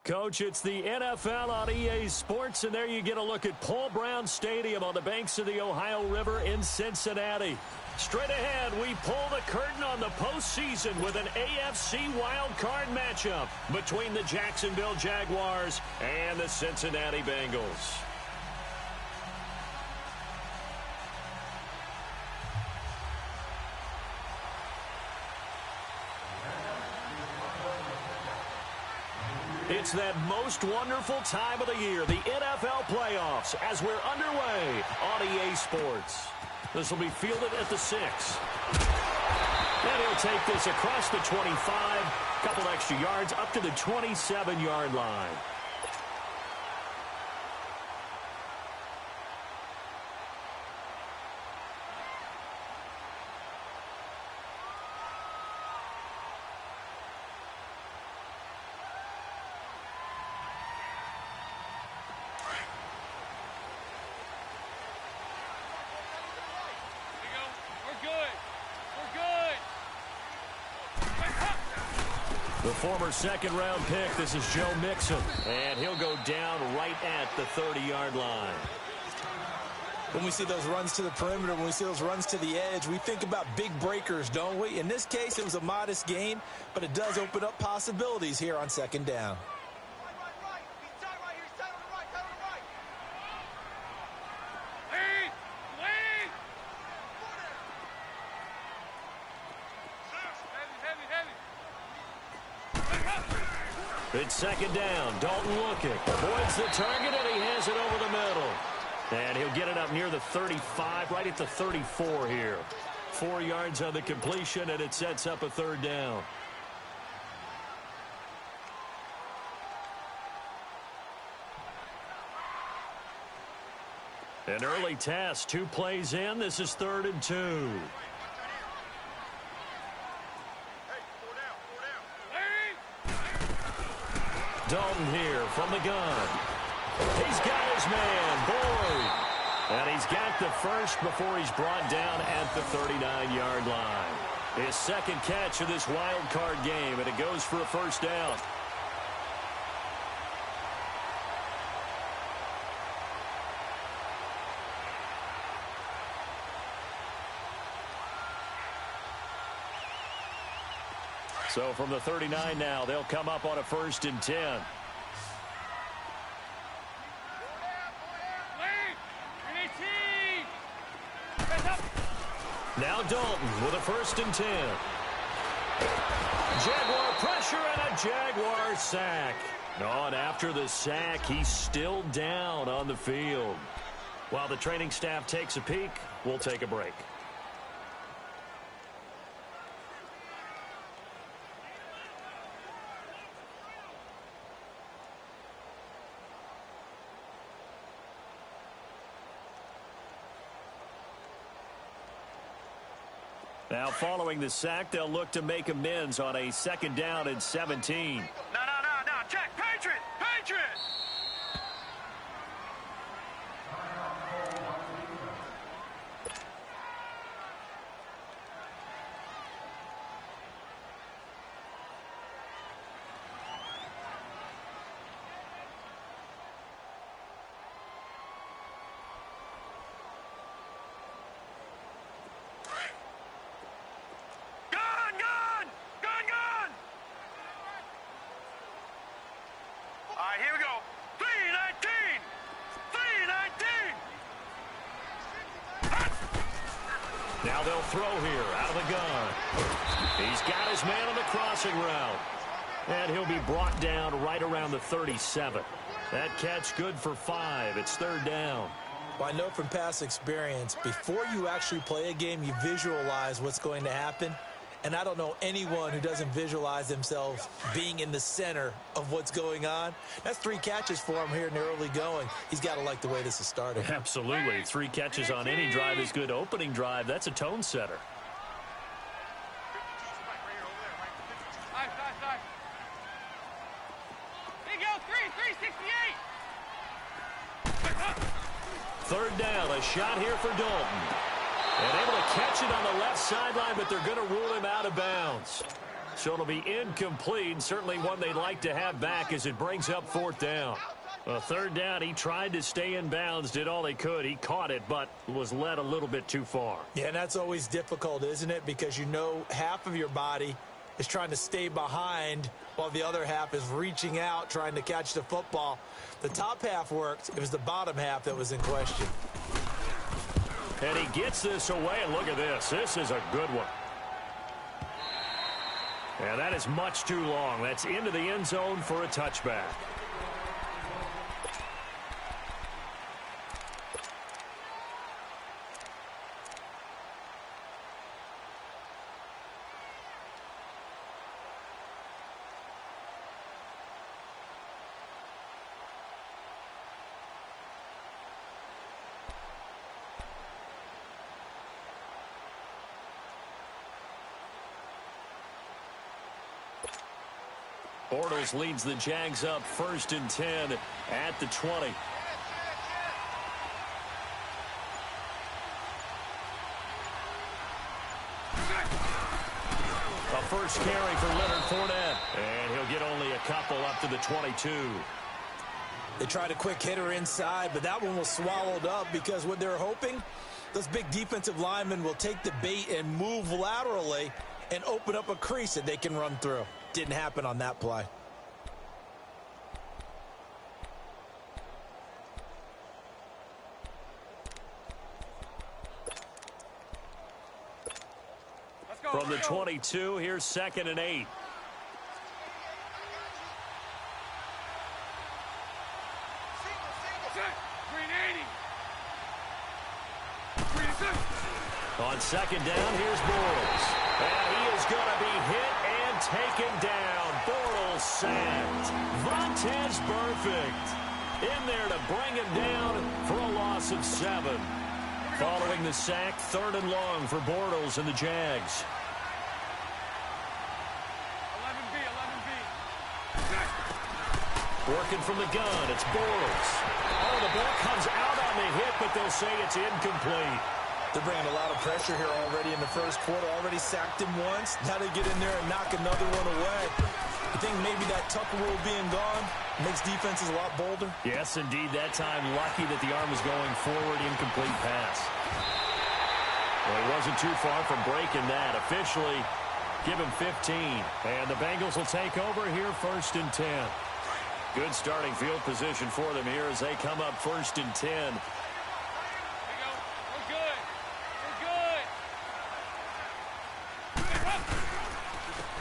Coach, it's the NFL on EA Sports, and there you get a look at Paul Brown Stadium on the banks of the Ohio River in Cincinnati. Straight ahead, we pull the curtain on the postseason with an AFC wildcard matchup between the Jacksonville Jaguars and the Cincinnati Bengals. It's that most wonderful time of the year, the NFL playoffs, as we're underway on EA Sports. This will be fielded at the 6. And he'll take this across the 25, couple extra yards up to the 27-yard line. The former second-round pick, this is Joe Mixon, and he'll go down right at the 30-yard line. When we see those runs to the perimeter, when we see those runs to the edge, we think about big breakers, don't we? In this case, it was a modest gain, but it does open up possibilities here on second down. It's second down. Dalton looking. Avoids the target, and he has it over the middle. And he'll get it up near the 35, right at the 34 here. 4 yards on the completion, and it sets up a third down. An early test. 2 plays in. This is 3rd and 2. Dalton here from the gun. He's got his man, Boyd. And he's got the first before he's brought down at the 39-yard line. His second catch of this wild card game, and it goes for a first down. So from the 39 now, they'll come up on a 1st and 10. Now Dalton with a 1st and 10. Jaguar pressure and a Jaguar sack. On after the sack, he's still down on the field. While the training staff takes a peek, we'll take a break. Now, following the sack, they'll look to make amends on a 2nd down and 17. No, check, Patriot! Here we go. 319! 319! Now they'll throw here out of the gun. He's got his man on the crossing route. And he'll be brought down right around the 37. That catch good for 5. It's 3rd down. Well, I know from past experience, before you actually play a game, you visualize what's going to happen. And I don't know anyone who doesn't visualize themselves being in the center of what's going on. That's 3 catches for him here in the early going. He's got to like the way this is starting. Absolutely. 3 catches on any drive is good. Opening drive, that's a tone setter. Here you go, 368. 3rd down, a shot here for Dalton. And able to catch it on the left sideline, but they're going to rule him out of bounds. So it'll be incomplete, certainly one they'd like to have back as it brings up fourth down. A third down, he tried to stay in bounds, did all he could. He caught it, but was led a little bit too far. Yeah, and that's always difficult, isn't it? Because you know half of your body is trying to stay behind while the other half is reaching out, trying to catch the football. The top half worked. It was the bottom half that was in question. And he gets this away, and look at this. This is a good one. And that is much too long. That's into the end zone for a touchback. Bortles leads the Jags up 1st and 10 at the 20. A first carry for Leonard Fournette. And he'll get only a couple up to the 22. They tried a quick hitter inside, but that one was swallowed up because what they're hoping, those big defensive linemen will take the bait and move laterally and open up a crease that they can run through. Didn't happen on that play. From the 22, here's 2nd and 8. On 2nd down, here's Bortles. And he is going to be hit and taken down. Bortles sacked. Vontaze Burfict in there to bring him down for a loss of 7. Following the sack, 3rd and long for Bortles and the Jags. 11B. Working from the gun, it's Bortles. Oh, the ball comes out on the hit, but they'll say it's incomplete. They're bringing a lot of pressure here already in the first quarter. Already sacked him once. Now they get in there and knock another one away. I think maybe that Tucker rule being gone makes defenses a lot bolder. Yes, indeed. That time, lucky that the arm was going forward. Incomplete pass. Well, he wasn't too far from breaking that. Officially, give him 15. And the Bengals will take over here 1st and 10. Good starting field position for them here as they come up 1st and 10.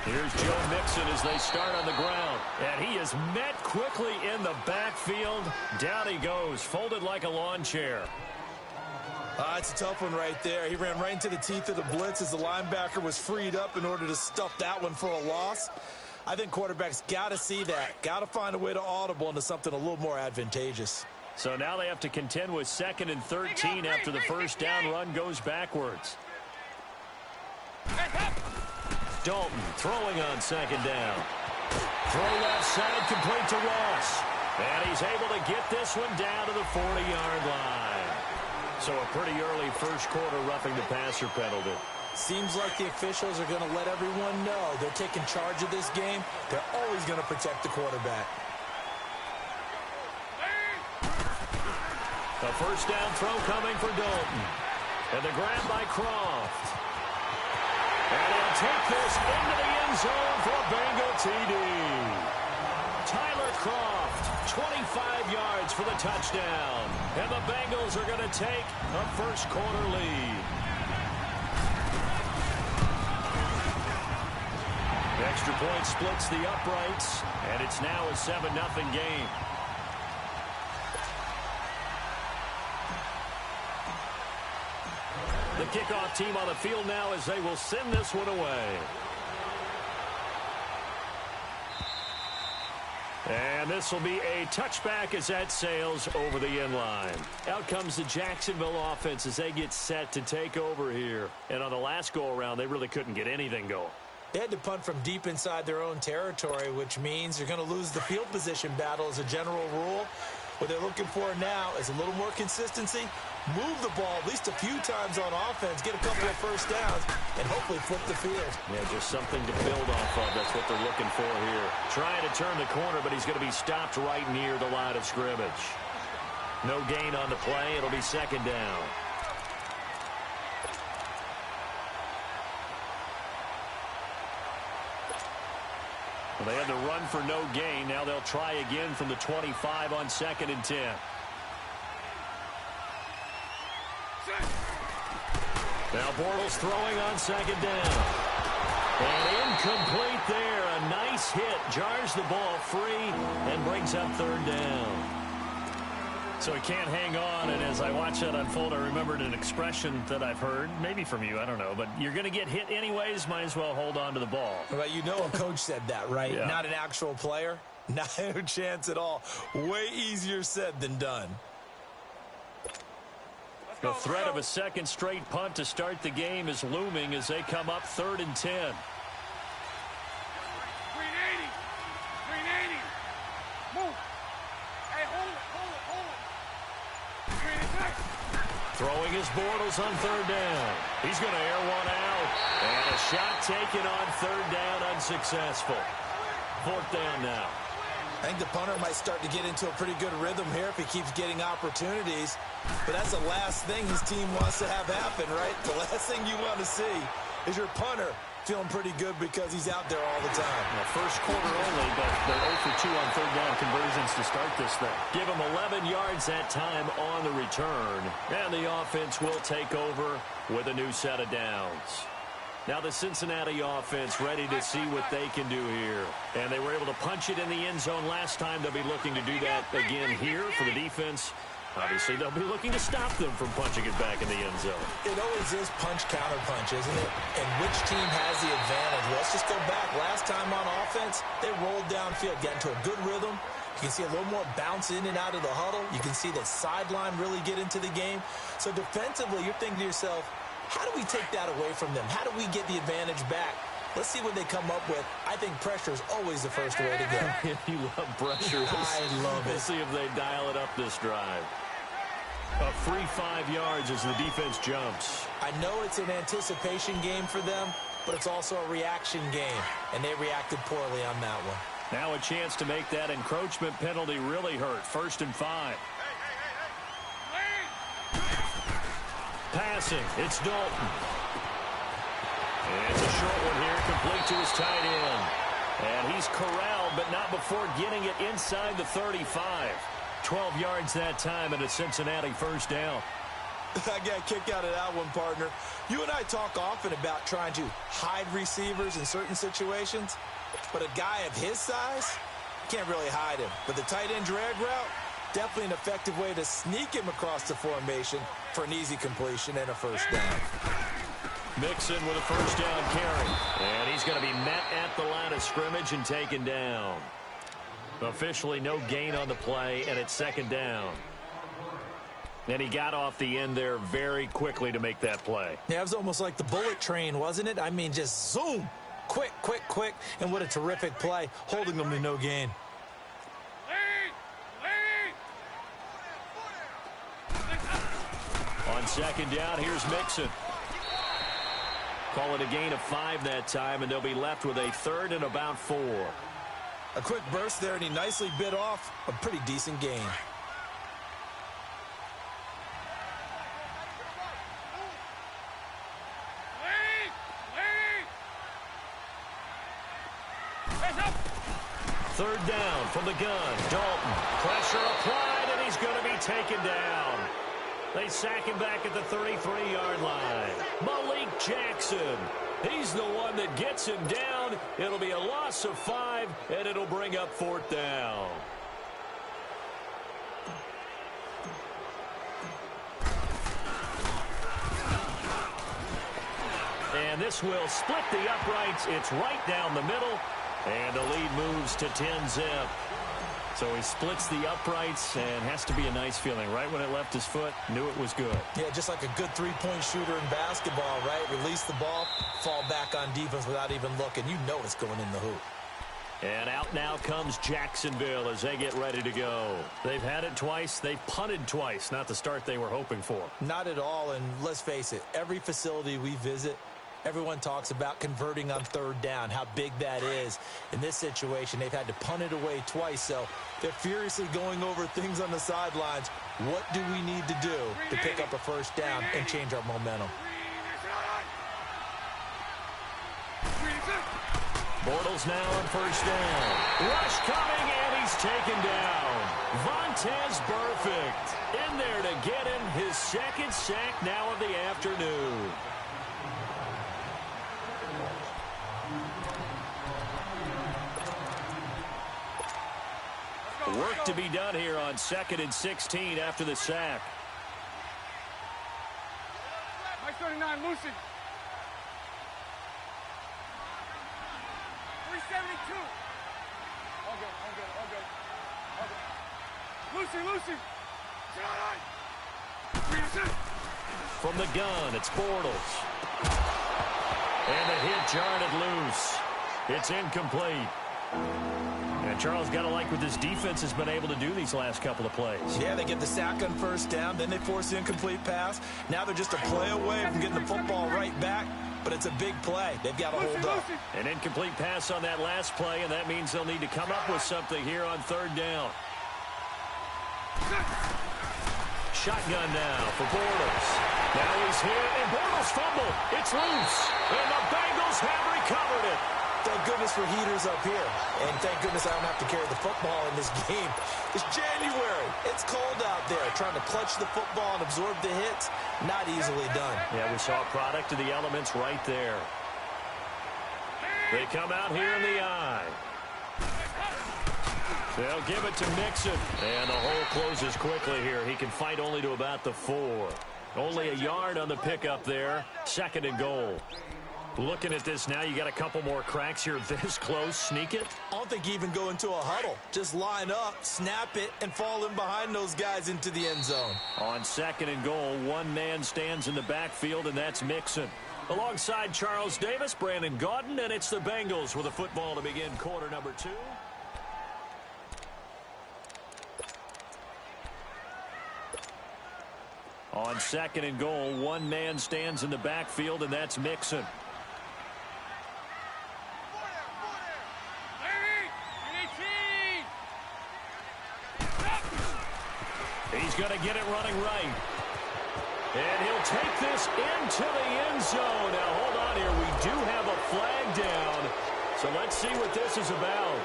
Here's Joe Mixon as they start on the ground. And he is met quickly in the backfield. Down he goes, folded like a lawn chair. It's a tough one right there. He ran right into the teeth of the blitz as the linebacker was freed up in order to stuff that one for a loss. I think quarterbacks got to see that. Got to find a way to audible into something a little more advantageous. So now they have to contend with 2nd and 13 after the first down run goes backwards. Dalton throwing on 2nd down. Throw left side, complete to Ross. And he's able to get this one down to the 40-yard line. So a pretty early first quarter roughing the passer penalty. Seems like the officials are going to let everyone know they're taking charge of this game. They're always going to protect the quarterback. A first down throw coming for Dalton. And the grab by Croft. And he'll take this into the end zone for a Bengal TD. Tyler Croft, 25 yards for the touchdown. And the Bengals are going to take a first quarter lead. Extra point splits the uprights, and it's now a 7-0 game. The kickoff team on the field now as they will send this one away. And this will be a touchback as that sails over the end line. Out comes the Jacksonville offense as they get set to take over here. And on the last go-around, they really couldn't get anything going. They had to punt from deep inside their own territory, which means they're going to lose the field position battle as a general rule. What they're looking for now is a little more consistency move the ball at least a few times on offense, get a couple of first downs, and hopefully flip the field. Yeah, just something to build off of. That's what they're looking for here. Trying to turn the corner, but he's going to be stopped right near the line of scrimmage. No gain on the play. It'll be second down. Well, they had to run for no gain. Now they'll try again from the 25 on 2nd and 10. Now Bortles throwing on 2nd down. And incomplete there. A nice hit. Jars the ball free and brings up 3rd down. So he can't hang on, and as I watch that unfold, I remembered an expression that I've heard, maybe from you, I don't know, but you're going to get hit anyways, might as well hold on to the ball. Well, you know a coach said that, right? Yeah. Not an actual player. Not a chance at all. Way easier said than done. The threat of a second straight punt to start the game is looming as they come up 3rd and 10. 380. 380. Move. Hey, hold it. Throwing his Bortles on 3rd down. He's going to air one out. And a shot taken on 3rd down, unsuccessful. 4th down now. I think the punter might start to get into a pretty good rhythm here if he keeps getting opportunities. But that's the last thing his team wants to have happen, right? The last thing you want to see is your punter feeling pretty good because he's out there all the time. Well, first quarter only, but they're 0 for 2 on 3rd down conversions to start this thing. Give them 11 yards that time on the return. And the offense will take over with a new set of downs. Now the Cincinnati offense ready to see what they can do here. And they were able to punch it in the end zone last time. They'll be looking to do that again here for the defense. Obviously, they'll be looking to stop them from punching it back in the end zone. It always is punch-counter-punch, isn't it? And which team has the advantage? Well, let's just go back. Last time on offense, they rolled downfield, got into a good rhythm. You can see a little more bounce in and out of the huddle. You can see the sideline really get into the game. So defensively, you're thinking to yourself, how do we take that away from them? How do we get the advantage back? Let's see what they come up with. I think pressure is always the first way to go. You love pressure. I love it. We'll see if they dial it up this drive. A free 5 yards as the defense jumps. I know it's an anticipation game for them, but it's also a reaction game, and they reacted poorly on that one. Now a chance to make that encroachment penalty really hurt. 1st and 5. Passing, it's Dalton. And it's a short one here, complete to his tight end. And he's corralled, but not before getting it inside the 35. 12 yards that time and a Cincinnati 1st down. I got a kick out of that one, partner. You and I talk often about trying to hide receivers in certain situations, but a guy of his size, can't really hide him. But the tight end drag route, definitely an effective way to sneak him across the formation for an easy completion and a 1st down. Mixon with a 1st down carry. And he's going to be met at the line of scrimmage and taken down. Officially no gain on the play, and it's 2nd down. And he got off the end there very quickly to make that play. Yeah, it was almost like the bullet train, wasn't it? I mean, just zoom. Quick, quick, quick. And what a terrific play, holding them to no gain. On 2nd down, here's Mixon. Call it a gain of 5 that time, and they'll be left with a 3rd and about 4. A quick burst there, and he nicely bit off a pretty decent gain. Third down from the gun. Dalton. Pressure applied, and he's going to be taken down. They sack him back at the 33-yard line. Malik Jackson. He's the one that gets him down. It'll be a loss of 5, and it'll bring up 4th down. And this will split the uprights. It's right down the middle. And the lead moves to 10-zip. So he splits the uprights, and has to be a nice feeling. Right when it left his foot, knew it was good. Yeah, just like a good three-point shooter in basketball, right? Release the ball, fall back on defense without even looking. You know it's going in the hoop. And out now comes Jacksonville as they get ready to go. They've had it twice. They've punted twice. Not the start they were hoping for. Not at all, and let's face it, every facility we visit, everyone talks about converting on third down, how big that is. In this situation, they've had to punt it away twice, so they're furiously going over things on the sidelines. What do we need to do to pick up a first down and change our momentum? Bortles now on first down. Rush coming, and he's taken down. Vontaze Burfict in there to get him his second sack now of the afternoon. Work to be done here on 2nd and 16 after the sack. Mike 39, Lucy. 372. All good, all good, all good. All good. Lucy. From the gun, it's Bortles. And the hit jarred it loose. It's incomplete. And Charles, got to like what this defense has been able to do these last couple of plays. Yeah, they get the sack on first down, then they force the incomplete pass. Now they're just a play away from getting the football right back, but it's a big play. They've got to hold up. An incomplete pass on that last play, and that means they'll need to come up with something here on third down. Shotgun now for Bortles. Now he's hit, and Bortles fumbled. It's loose, and the Bengals have recovered it. Thank goodness for heaters up here. And thank goodness I don't have to carry the football in this game. It's January. It's cold out there. Trying to clutch the football and absorb the hits, not easily done. Yeah, we saw a product of the elements right there. They come out here in the eye. They'll give it to Mixon. And the hole closes quickly here. He can fight only to about the 4. Only a yard on the pickup there. 2nd and goal. Looking at this now, you got a couple more cracks here this close. Sneak it? I don't think you even go into a huddle. Just line up, snap it, and fall in behind those guys into the end zone. On 2nd and goal, one man stands in the backfield, and that's Mixon. Alongside Charles Davis, Brandon Gaudin, and it's the Bengals with a football to begin quarter number 2. On 2nd and goal, one man stands in the backfield, and that's Mixon. He's going to get it running right. And he'll take this into the end zone. Now, hold on here. We do have a flag down. So let's see what this is about.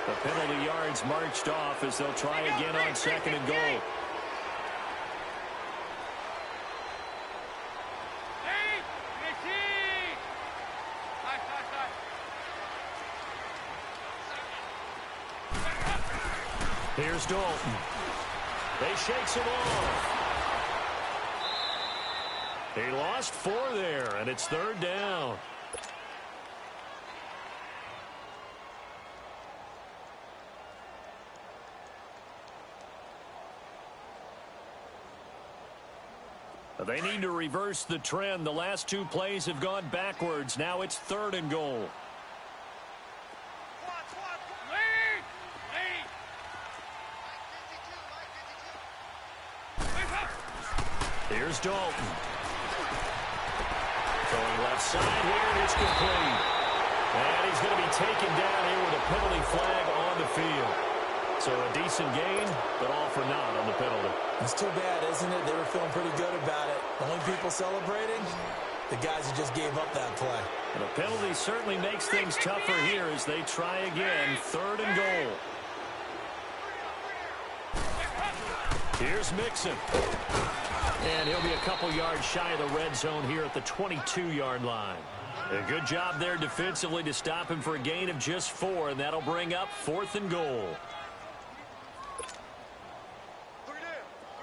The penalty yards marched off as they'll try again on 2nd and goal. Here's Dalton. They shakes him off. He lost 4 there, and it's 3rd down. They need to reverse the trend. The last 2 plays have gone backwards. Now it's 3rd and goal. Here's Dalton. Going left side here, and it's complete. And he's going to be taken down here with a penalty flag on the field. So a decent gain, but all for naught on the penalty. It's too bad, isn't it? They were feeling pretty good about it. The only people celebrating, the guys who just gave up that play. And the penalty certainly makes things tougher here as they try again. 3rd and goal. Here's Mixon. And he'll be a couple yards shy of the red zone here at the 22-yard line. A good job there defensively to stop him for a gain of just 4, and that'll bring up 4th and goal.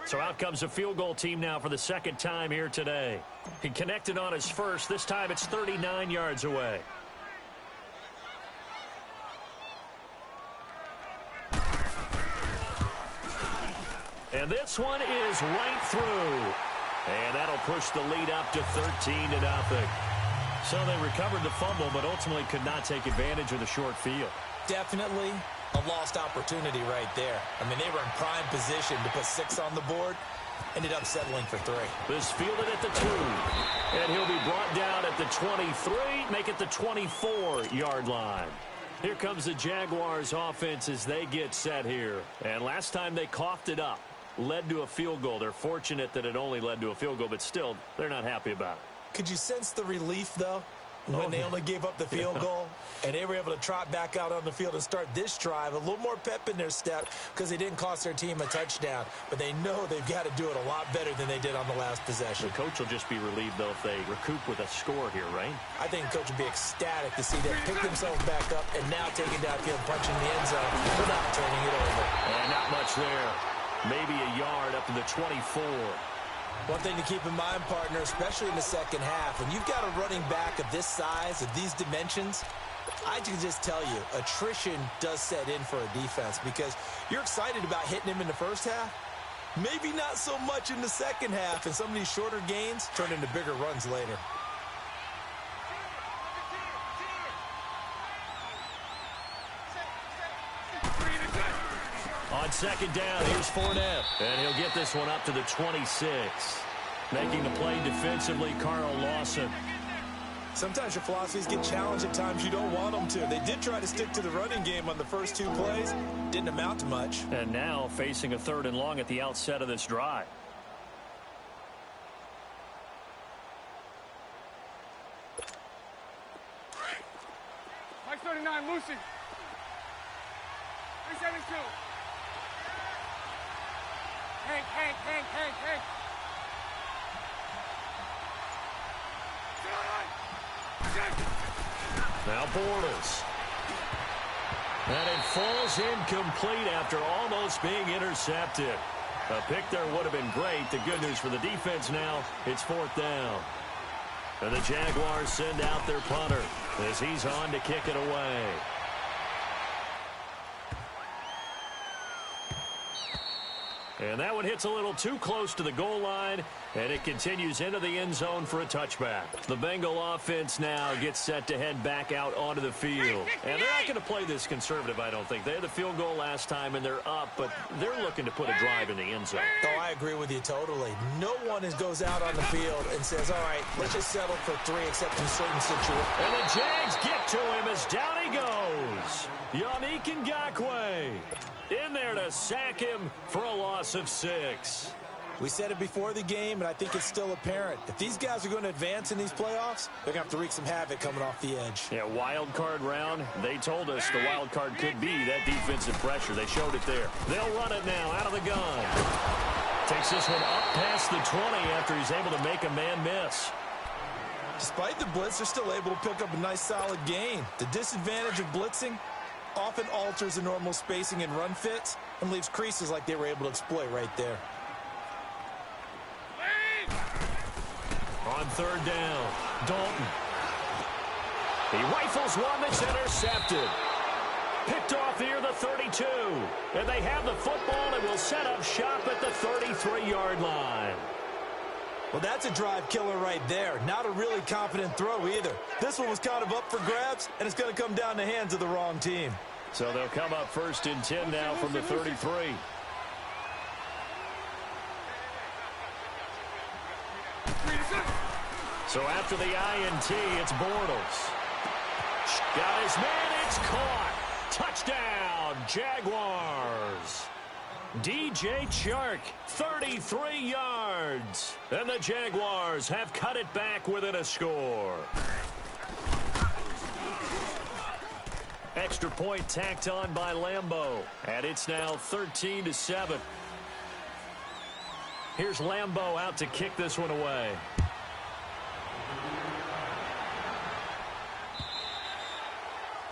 So out comes a field goal team now for the 2nd time here today. He connected on his first. This time it's 39 yards away. And this one is right through. And that'll push the lead up to 13-0. So they recovered the fumble, but ultimately could not take advantage of the short field. Definitely a lost opportunity right there. I mean, they were in prime position to put 6 on the board. Ended up settling for 3. This fielded at the 2. And he'll be brought down at the 23, make it the 24-yard line. Here comes the Jaguars offense as they get set here. And last time they coughed it up, led to a field goal. They're fortunate that it only led to a field goal, but still, they're not happy about it. Could you sense the relief, though, when they only gave up the field goal and they were able to trot back out on the field and start this drive? A little more pep in their step because they didn't cost their team a touchdown, but they know they've got to do it a lot better than they did on the last possession. The coach will just be relieved, though, if they recoup with a score here, right? I think the coach will be ecstatic to see them pick themselves back up and now taking downfield, punching the end zone without turning it over. And not much there. Maybe a yard up to the 24. One thing to keep in mind, partner, especially in the second half, when you've got a running back of this size, of these dimensions, I can just tell you, attrition does set in for a defense because you're excited about hitting him in the first half. Maybe not so much in the second half, and some of these shorter gains turn into bigger runs later. On second down, here's Fournette. And he'll get this one up to the 26. Making the play defensively, Carl Lawson. Sometimes your philosophies get challenged at times you don't want them to. They did try to stick to the running game on the first 2 plays. Didn't amount to much. And now facing a 3rd and long at the outset of this drive. Mike 39, Lucy. 372. Hank. Now Bortles. And it falls incomplete after almost being intercepted. A pick there would have been great. The good news for the defense now, it's 4th down. And the Jaguars send out their punter as he's on to kick it away. And that one hits a little too close to the goal line, and it continues into the end zone for a touchback. The Bengal offense now gets set to head back out onto the field. And they're not going to play this conservative, I don't think. They had the field goal last time, and they're up, but they're looking to put a drive in the end zone. Oh, I agree with you totally. No one goes out on the field and says, all right, let's just settle for 3 except in certain situations. And the Jags get to him as down he goes. Yannick Ngakoue in there to sack him for a loss of 6. We said it before the game, and I think it's still apparent. If these guys are going to advance in these playoffs, they're going to have to wreak some havoc coming off the edge. Yeah, wild card round. They told us the wild card could be that defensive pressure. They showed it there. They'll run it now out of the gun. Takes this one up past the 20 after he's able to make a man miss. Despite the blitz, they're still able to pick up a nice solid gain. The disadvantage of blitzing often alters the normal spacing and run fits and leaves creases like they were able to exploit right there. On 3rd down, Dalton. He rifles one that's intercepted. Picked off near the 32. And they have the football and will set up shop at the 33-yard line. Well, that's a drive killer right there. Not a really confident throw either. This one was kind of up for grabs, and it's going to come down the hands of the wrong team. So they'll come up 1st and 10 now from the 33. So after the INT, it's Bortles. Got his man, it's caught. Touchdown, Jaguars. DJ Chark, 33 yards. And the Jaguars have cut it back within a score. Extra point tacked on by Lambeau. And it's now 13-7. Here's Lambeau out to kick this one away.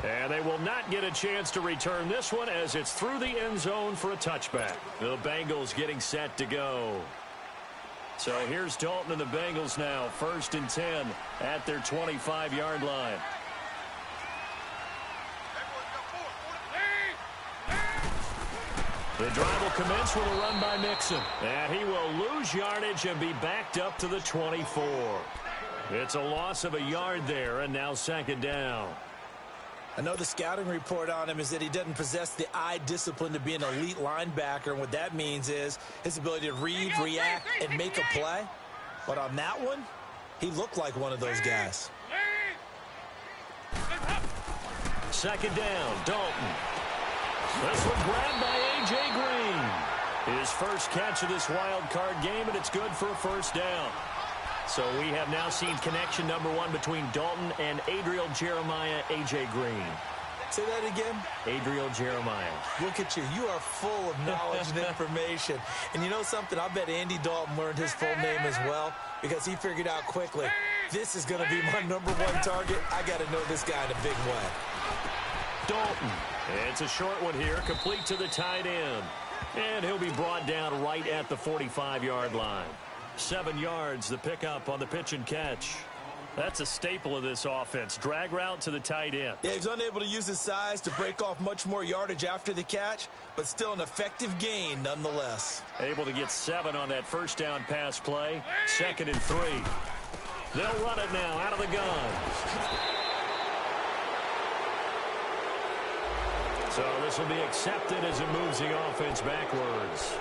And they will not get a chance to return this one as it's through the end zone for a touchback. The Bengals getting set to go. So here's Dalton and the Bengals now. 1st and 10 at their 25-yard line. The drive will commence with a run by Mixon. And he will lose yardage and be backed up to the 24. It's a loss of a yard there, and now second down. I know the scouting report on him is that he doesn't possess the eye discipline to be an elite linebacker. And what that means is his ability to read, react, and make a play. But on that one, he looked like one of those guys. Second down, Dalton. This one grabbed by A.J. Green. His first catch of this wild card game, and it's good for a first down. So we have now seen connection number one between Dalton and Adriel Jeremiah, A.J. Green. Say that again. Adriel Jeremiah. Look at you. You are full of knowledge and information. And you know something? I bet Andy Dalton learned his full name as well because he figured out quickly, this is going to be my number one target. I got to know this guy in a big way. Dalton. It's a short one here, complete to the tight end. And he'll be brought down right at the 45-yard line. 7 yards, the pickup on the pitch and catch. That's a staple of this offense. Drag route to the tight end. Yeah, he's unable to use his size to break off much more yardage after the catch, but still an effective gain nonetheless. Able to get 7 on that first down pass play. 2nd and 3. They'll run it now out of the gun. So this will be accepted as it moves the offense backwards.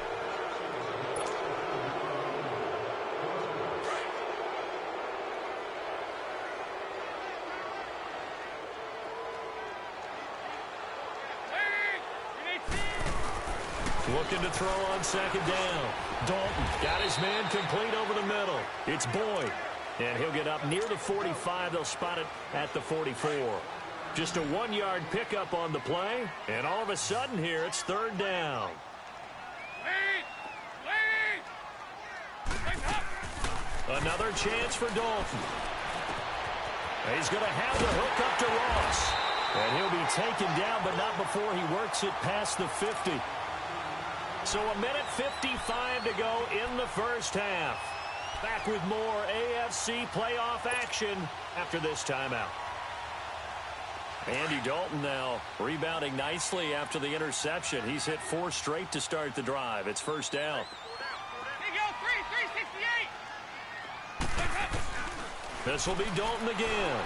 Looking to throw on second down. Dalton got his man complete over the middle. It's Boyd. And he'll get up near the 45. They'll spot it at the 44. Just a 1-yard pickup on the play. And all of a sudden here, it's third down. Another chance for Dalton. He's going to have the hook up to Ross. And he'll be taken down, but not before he works it past the 50. So 1:55 to go in the first half. Back with more AFC playoff action after this timeout. Andy Dalton now rebounding nicely after the interception. He's hit 4 straight to start the drive. It's first down. This will be Dalton again.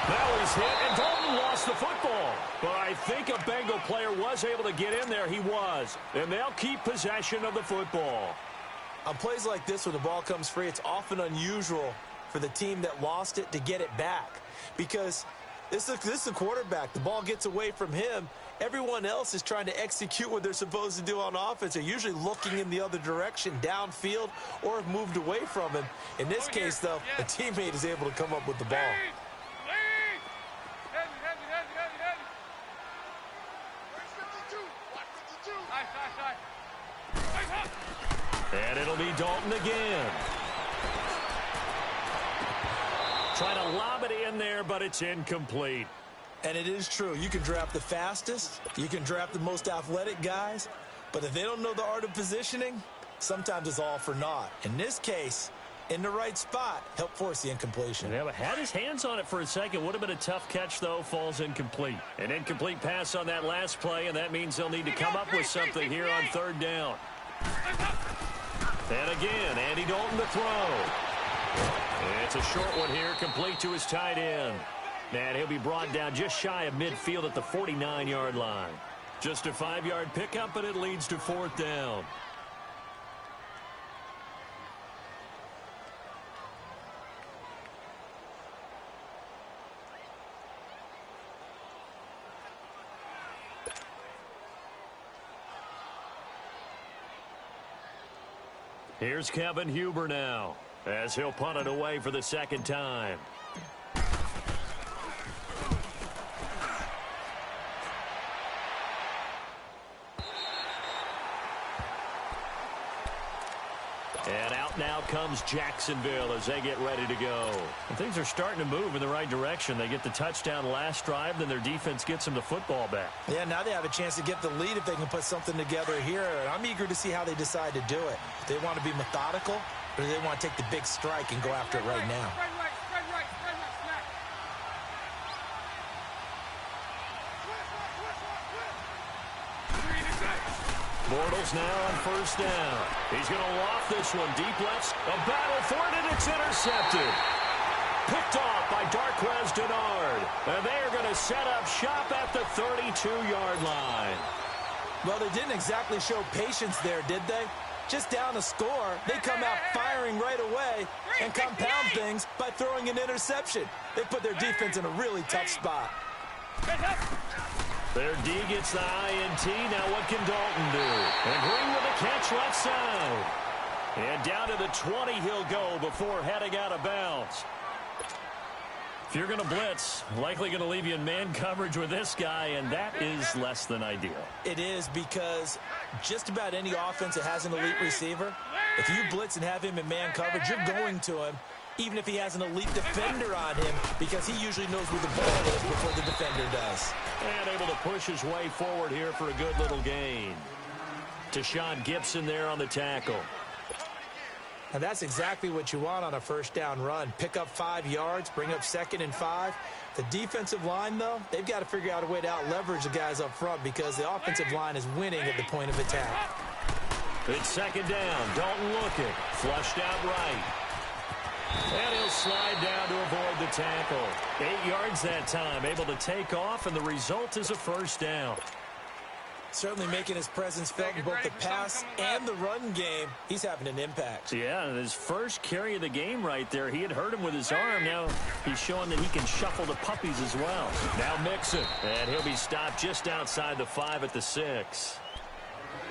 Now he's hit, and Dalton lost the football. But I think a Bengal player was able to get in there. He was. And they'll keep possession of the football. On plays like this, when the ball comes free, it's often unusual for the team that lost it to get it back. Because this is a quarterback. The ball gets away from him. Everyone else is trying to execute what they're supposed to do on offense. They're usually looking in the other direction, downfield, or have moved away from him. In this case, though, a teammate is able to come up with the ball. And it'll be Dalton again. Trying to lob it in there, but it's incomplete. And it is true. You can draft the fastest. You can draft the most athletic guys. But if they don't know the art of positioning, sometimes it's all for naught. In this case, in the right spot, help force the incompletion. Yeah, but had his hands on it for a second. Would have been a tough catch, though. Falls incomplete. An incomplete pass on that last play, and that means they'll need to come up with something here on third down. And again, Andy Dalton to throw. It's a short one here, complete to his tight end. And he'll be brought down just shy of midfield at the 49-yard line. Just a 5-yard pickup, and it leads to fourth down. Here's Kevin Huber now, as he'll punt it away for the second time. And out now comes Jacksonville as they get ready to go. And things are starting to move in the right direction. They get the touchdown last drive, then their defense gets them the football back. Yeah, now they have a chance to get the lead if they can put something together here. And I'm eager to see how they decide to do it. If they want to be methodical, or do they want to take the big strike and go after it right now? Bortles now on first down. He's going to loft this one deep left. A battle for it, and it's intercepted. Picked off by Darquez Denard. And they are going to set up shop at the 32-yard line. Well, they didn't exactly show patience there, did they? Just down a score, they come out firing right away and compound things by throwing an interception. They put their defense in a really tough spot. Their D gets the INT. Now what can Dalton do? And Green with a catch left side. And down to the 20 he'll go before heading out of bounds. If you're going to blitz, likely going to leave you in man coverage with this guy, and that is less than ideal. It is, because just about any offense that has an elite receiver, if you blitz and have him in man coverage, you're going to him, even if he has an elite defender on him, because he usually knows where the ball is before the defender does. And able to push his way forward here for a good little gain. Deshaun Gibson there on the tackle. And that's exactly what you want on a first down run. Pick up 5 yards, bring up 2nd and 5. The defensive line, though, they've got to figure out a way to out-leverage the guys up front because the offensive line is winning at the point of attack. It's second down. Dalton looking. Flushed out right. And he'll slide down to avoid the tackle. 8 yards that time. Able to take off, and the result is a first down. Certainly making his presence felt in both the pass and the run game. He's having an impact. Yeah, his first carry of the game right there. He had hurt him with his arm. Now he's showing that he can shuffle the puppies as well. Now Mixon, and he'll be stopped just outside the 5 at the 6.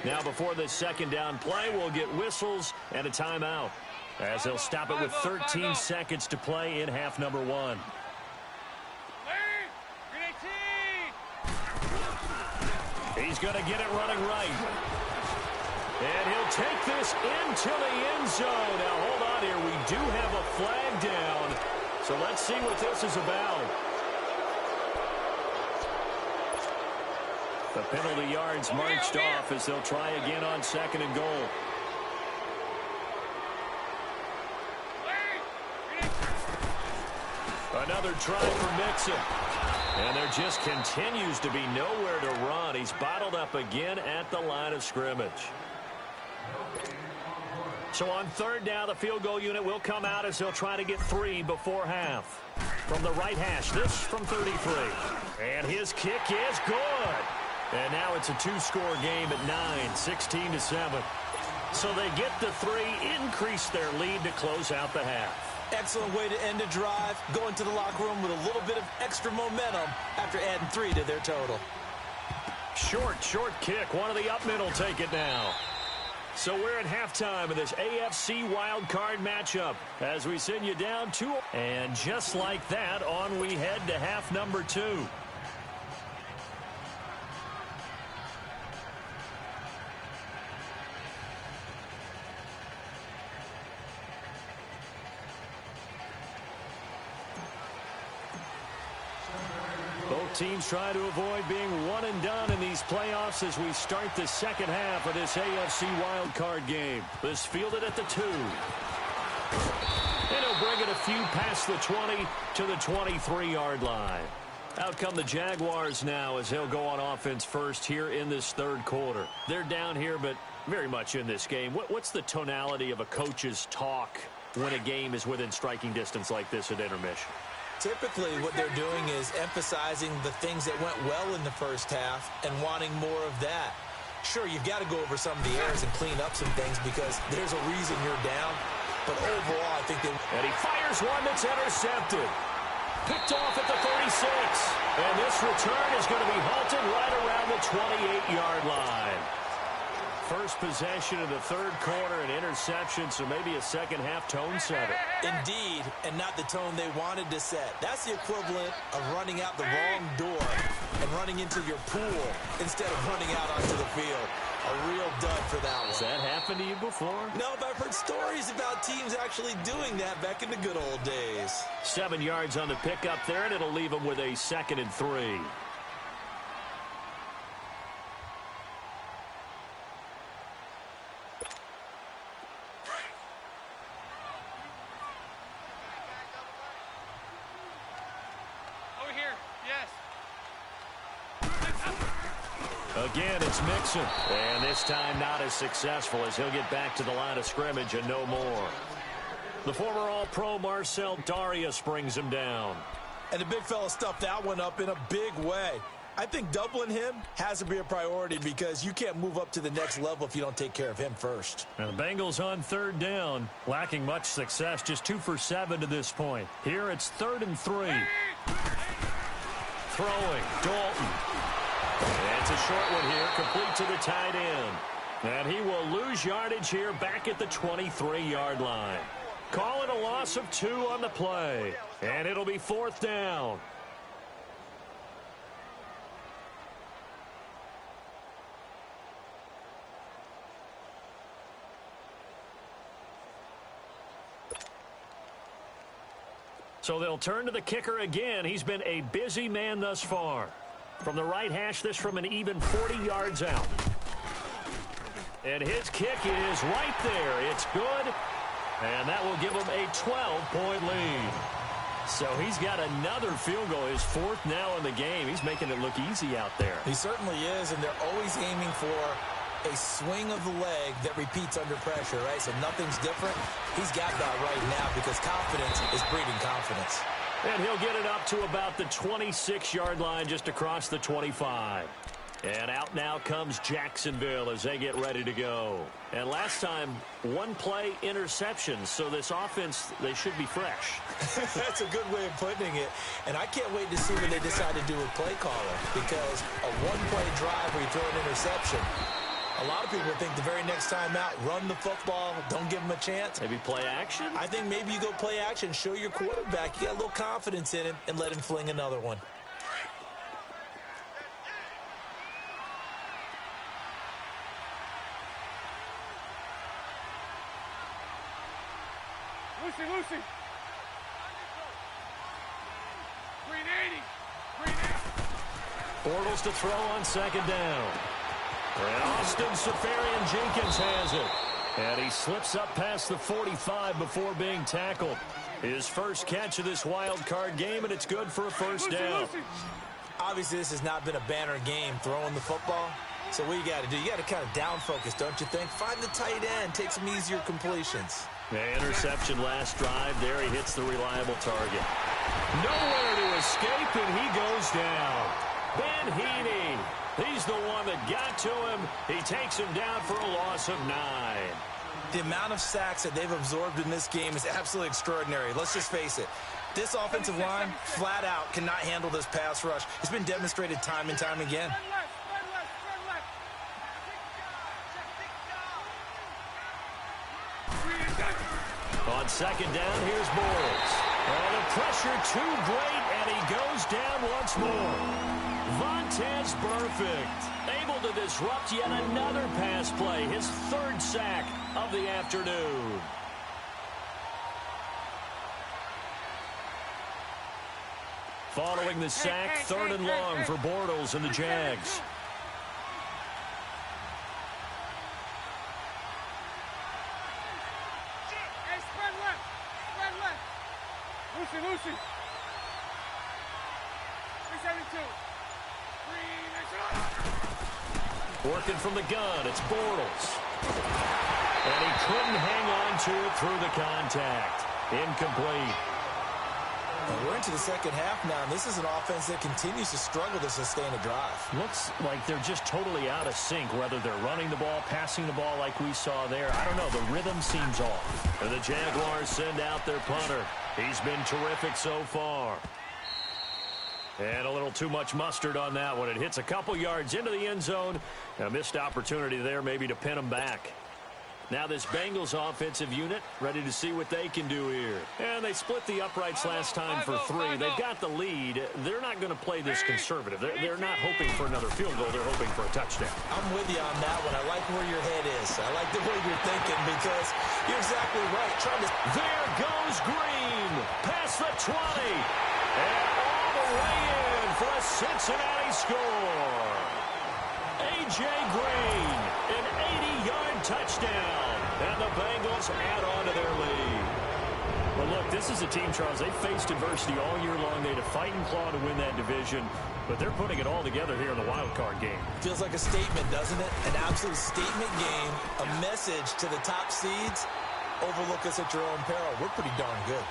Now before this second down play, we'll get whistles and a timeout, as they'll stop it with 13 seconds to play in half number 1. He's going to get it running right. And he'll take this into the end zone. Now, hold on here. We do have a flag down. So let's see what this is about. The penalty yards marched off as they'll try again on 2nd and goal. Another try for Mixon. And there just continues to be nowhere to run. He's bottled up again at the line of scrimmage. So on 3rd down, the field goal unit will come out as they'll try to get 3 before half. From the right hash, this from 33. And his kick is good. And now it's a 2-score game at 9, 16-7. So they get the 3, increase their lead to close out the half. Excellent way to end a drive, go into the locker room with a little bit of extra momentum after adding 3 to their total. Short kick. One of the up middle take it now. So we're at halftime of this AFC wild card matchup as we send you down 2. And just like that, on we head to half number 2. Teams try to avoid being one and done in these playoffs as we start the second half of this AFC wildcard game. This fielded at the 2. And he'll bring it a few past the 20 to the 23-yard line. Out come the Jaguars now as they'll go on offense first here in this 3rd quarter. They're down here, but very much in this game. What's the tonality of a coach's talk when a game is within striking distance like this at intermission? Typically, what they're doing is emphasizing the things that went well in the first half and wanting more of that. Sure, you've got to go over some of the errors and clean up some things because there's a reason you're down. But overall, I think they... And he fires one that's intercepted. Picked off at the 36. And this return is going to be halted right around the 28-yard line. First possession of the 3rd quarter, an interception, so maybe a second-half tone setter. Indeed, and not the tone they wanted to set. That's the equivalent of running out the wrong door and running into your pool instead of running out onto the field. A real dud for that one. Has that happened to you before? No, but I've heard stories about teams actually doing that back in the good old days. 7 yards on the pickup there, and it'll leave them with a 2nd and 3. Again, it's Mixon. And this time not as successful as he'll get back to the line of scrimmage and no more. The former All-Pro Marcel Darius brings him down. And the big fella stuffed that one up in a big way. I think doubling him has to be a priority because you can't move up to the next level if you don't take care of him first. And the Bengals on third down, lacking much success, just 2 for 7 to this point. Here it's 3rd and 3. Throwing, Dalton. It's a short one here, complete to the tight end. And he will lose yardage here back at the 23-yard line. Call it a loss of 2 on the play. And it'll be 4th down. So they'll turn to the kicker again. He's been a busy man thus far. From the right hash, this from an even 40 yards out. And his kick is right there. It's good. And that will give him a 12-point lead. So he's got another field goal, his 4th now in the game. He's making it look easy out there. He certainly is, and they're always aiming for a swing of the leg that repeats under pressure, right? So nothing's different. He's got that right now because confidence is breeding confidence. And he'll get it up to about the 26-yard line just across the 25. And out now comes Jacksonville as they get ready to go. And last time, 1-play interception. So this offense, they should be fresh. That's a good way of putting it. And I can't wait to see what they decide to do with play calling because a 1-play drive where you throw an interception, a lot of people think the very next time out, run the football, don't give him a chance. Maybe play action? I think maybe you go play action, show your quarterback, you got a little confidence in him, and let him fling another one. Lucy. Green 80. Bortles to throw on 2nd down. And Austin Safarian-Jenkins has it. And he slips up past the 45 before being tackled. His first catch of this wild card game, and it's good for a 1st down. Obviously, this has not been a banner game throwing the football. So what you got to do, you got to kind of down focus, don't you think? Find the tight end, take some easier completions. The interception last drive. There he hits the reliable target. Nowhere to escape, and he goes down. Ben Heaney. He's the one that got to him. He takes him down for a loss of 9. The amount of sacks that they've absorbed in this game is absolutely extraordinary. Let's just face it. This offensive line, flat out, cannot handle this pass rush. It's been demonstrated time and time again. On 2nd down, here's Bortles. Oh, the pressure too great, and he goes down once more. Vontaze Burfict able to disrupt yet another pass play, his 3rd sack of the afternoon. Following the sack, 3rd and long for Bortles and the Jags. Lucy. 372. Working from the gun, it's Bortles. And he couldn't hang on to it through the contact. Incomplete. And we're into the 2nd half now, and this is an offense that continues to struggle to sustain a drive. Looks like they're just totally out of sync, whether they're running the ball, passing the ball like we saw there. I don't know. The rhythm seems off. And the Jaguars send out their punter. He's been terrific so far. And a little too much mustard on that one. It hits a couple yards into the end zone. A missed opportunity there maybe to pin them back. Now this Bengals offensive unit ready to see what they can do here. And they split the uprights last time for 3. They've got the lead. They're not going to play this conservative. They're not hoping for another field goal. They're hoping for a touchdown. I'm with you on that one. I like where your head is. I like the way you're thinking because you're exactly right. There goes Green. Past the 20. And all the way in for a Cincinnati score. A.J. Green, an 80-yard touchdown. And the Bengals add on to their lead. Well, look, this is a team, Charles. They faced adversity all year long. They had to fight and claw to win that division, but they're putting it all together here in the wild card game. Feels like a statement, doesn't it? An absolute statement game, a message to the top seeds. Overlook us at your own peril. We're pretty darn good.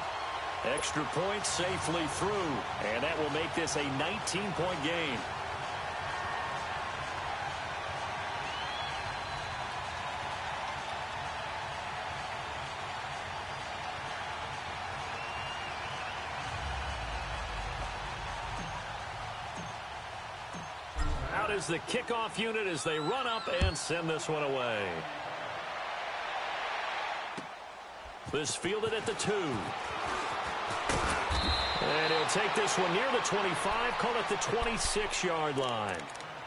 Extra points safely through, and that will make this a 19-point game. Out is the kickoff unit as they run up and send this one away. This fielded at the 2. And he'll take this one near the 25, call it the 26-yard line.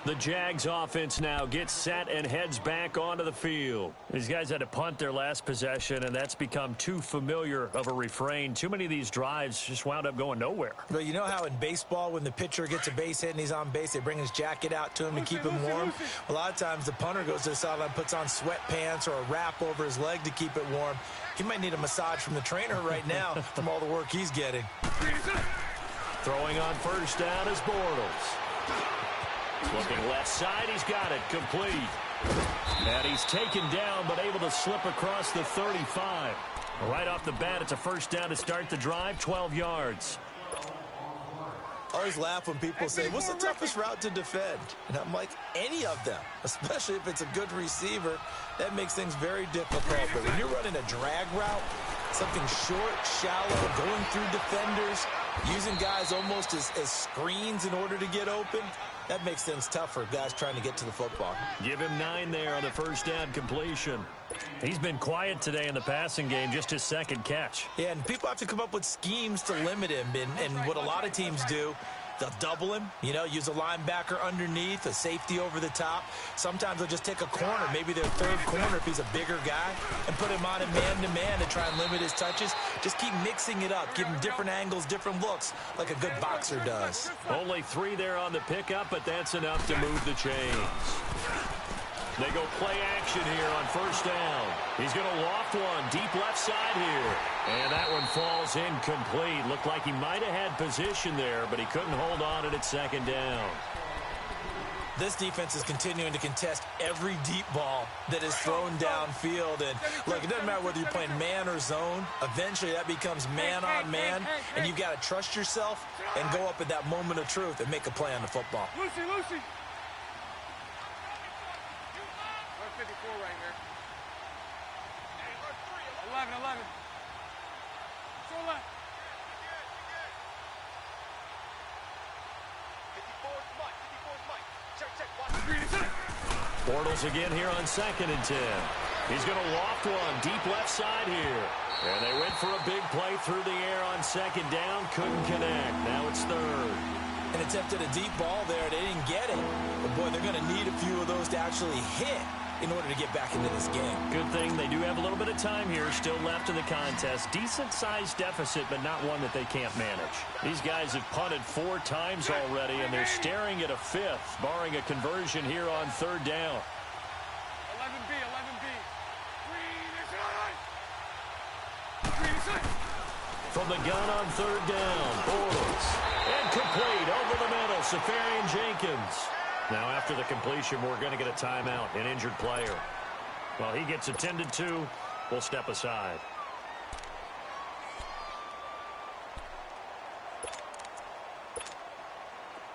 The Jags offense now gets set and heads back onto the field. These guys had to punt their last possession, and that's become too familiar of a refrain. Too many of these drives just wound up going nowhere. But you know how in baseball, when the pitcher gets a base hit and he's on base, they bring his jacket out to him to keep him warm? A lot of times the punter goes to the sideline, puts on sweatpants or a wrap over his leg to keep it warm. He might need a massage from the trainer right now from all the work he's getting. Throwing on first down is Bortles. Looking left side, he's got it, complete. And he's taken down, but able to slip across the 35. Right off the bat, it's a first down to start the drive, 12 yards. I always laugh when people say, what's the toughest route to defend? And I'm like, any of them, especially if it's a good receiver. That makes things very difficult. But when you're running a drag route, something short, shallow, going through defenders, using guys almost as screens in order to get open, that makes things tough for guys trying to get to the football. Give him 9 there on the first down completion. He's been quiet today in the passing game, just his second catch. Yeah, and people have to come up with schemes to limit him. And what a lot of teams do, they'll double him, you know, use a linebacker underneath, a safety over the top. Sometimes they'll just take a corner, maybe their third corner if he's a bigger guy, and put him on a man-to-man to try and limit his touches. Just keep mixing it up, give him different angles, different looks, like a good boxer does. Only 3 there on the pickup, but that's enough to move the chains. They go play action here on first down. He's going to loft one deep left side here. And that one falls incomplete. Looked like he might have had position there, but he couldn't hold on it at second down. This defense is continuing to contest every deep ball that is thrown downfield. And look, it doesn't matter whether you're playing man or zone. Eventually that becomes man on man, and you've got to trust yourself and go up at that moment of truth and make a play on the football. Lucy. 54 right here. 11. So left. 54's Mike. Check. Bortles again here on 2nd and 10. He's going to loft one deep left side here. And they went for a big play through the air on second down. Couldn't connect. Now it's third. And attempted a deep ball there. They didn't get it. But, boy, they're going to need a few of those to actually hit in order to get back into this game. Good thing they do have a little bit of time here still left in the contest. Decent-sized deficit, but not one that they can't manage. These guys have punted 4 times already, and they're staring at a 5th, barring a conversion here on third down. 11B. From the gun on third down, Bortles. And complete over the middle, Safarian Jenkins. Now after the completion, we're going to get a timeout, an injured player. While he gets attended to, we'll step aside.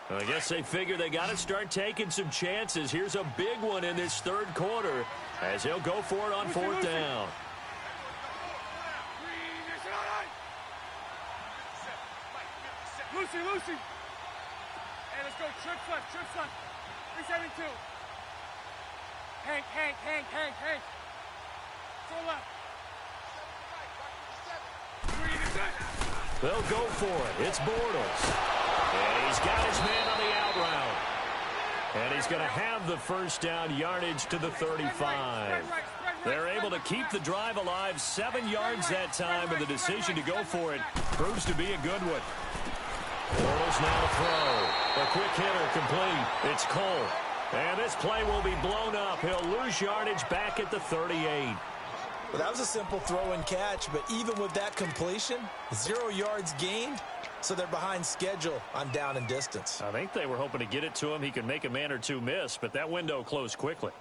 I guess they figure they got to start taking some chances. Here's a big one in this third quarter as he'll go for it on fourth down. Lucy. Hey, let's go. Trips left. 372. Hank. So left. They'll go for it. It's Bortles. And he's got his man on the out route. And he's going to have the first down, yardage to the 35. They're able to keep the drive alive, 7 yards that time, and the decision to go for it proves to be a good one. Bortles now to throw. A quick hitter complete. It's Cole. And this play will be blown up. He'll lose yardage back at the 38. Well, that was a simple throw and catch, but even with that completion, 0 yards gained, so they're behind schedule on down and distance. I think they were hoping to get it to him. He could make a man or two miss, but that window closed quickly.